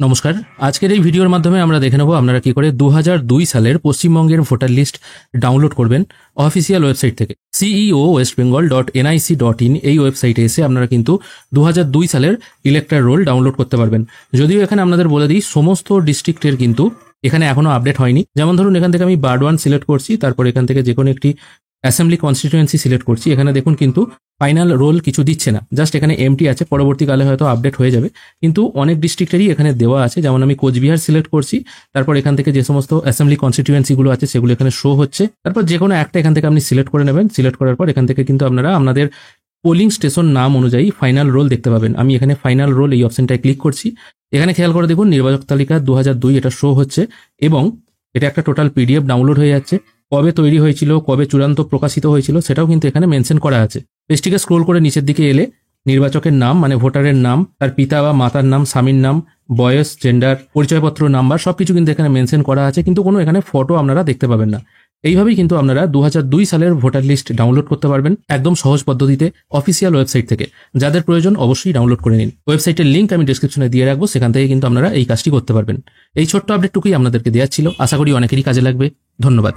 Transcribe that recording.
নমস্কার। আজকের এই ভিডিওর মাধ্যমে আমরা দেখে নেব আপনারা কি করে 2002 সালের পশ্চিমবঙ্গের ভোটার লিস্ট ডাউনলোড করবেন অফিসিয়াল ওয়েবসাইট থেকে। ceowestbengal.nic.in এই ওয়েবসাইটে এসে আপনারা কিন্তু 2002 সালের ইলেক্টর রোল ডাউনলোড করতে পারবেন। যদিও এখানে আপনাদের বলে দিই সমস্ত ডিস্ট্রিক্টের কিন্তু এখানে এখনো আপডেট হয়নি। যেমন ধরুন এখান থেকে আমি বারডওয়ান সিলেক্ট করছি, তারপর এখান থেকে যে কোনো একটি অ্যাসেম্বলি কনস্টিটিউয়েন্সি সিলেক্ট করছি। এখানে দেখুন কিন্তু ফাইনাল রোল কিছু দিচ্ছে না, জাস্ট এখানে এমটি আছে, পরবর্তীকালে হয়তো আপডেট হয়ে যাবে। কিন্তু অনেক ডিস্ট্রিক্টেরই এখানে দেওয়া আছে। যেমন আমি কোচবিহার সিলেক্ট করছি, তারপর এখান থেকে যে সমস্ত অ্যাসেম্বলি কনস্টিটিউয়েন্সিগুলো আছে সেগুলো এখানে শো হচ্ছে। তারপর যে কোনো একটা এখান থেকে আপনি সিলেক্ট করে নেবেন। সিলেক্ট করার পর এখান থেকে কিন্তু আপনারা আপনাদের পোলিং স্টেশন নাম অনুযায়ী ফাইনাল রোল দেখতে পাবেন। আমি এখানে ফাইনাল রোল এই অপশনটায় ক্লিক করছি। এখানে খেয়াল করে দেখুন নির্বাচক তালিকা 2002 এটা শো হচ্ছে এবং এটা একটা টোটাল পিডিএফ ডাউনলোড হয়ে যাচ্ছে। কবে তৈরি হয়েছিল, কবে চূড়ান্ত প্রকাশিত হয়েছিল সেটাও কিন্তু এখানে মেনশন করা আছে। পেজটিকে স্ক্রোল করে নিচের দিকে এলে নির্বাচকের নাম মানে ভোটারের নাম, তার পিতা বা মাতার নাম, স্বামীর নাম, বয়স, জেন্ডার, পরিচয়পত্র নাম্বার সবকিছু কিন্তু এখানে মেনশন করা আছে, কিন্তু কোনো এখানে ফটো আপনারা দেখতে পাবেন না। এইভাবেই কিন্তু আপনারা 2002 সালের ভোটার লিস্ট ডাউনলোড করতে পারবেন একদম সহজ পদ্ধতিতে অফিসিয়াল ওয়েবসাইট থেকে। যাদের প্রয়োজন অবশ্যই ডাউনলোড করে নিন। ওয়েবসাইটের লিঙ্ক আমি ডেসক্রিপশনে দিয়ে রাখবো, সেখান থেকে কিন্তু আপনারা এই কাজটি করতে পারবেন। এই ছোট্ট আপডেটটুকুই আপনাদেরকে দেওয়া ছিল, আশা করি অনেকেরই কাজে লাগবে। ধন্যবাদ।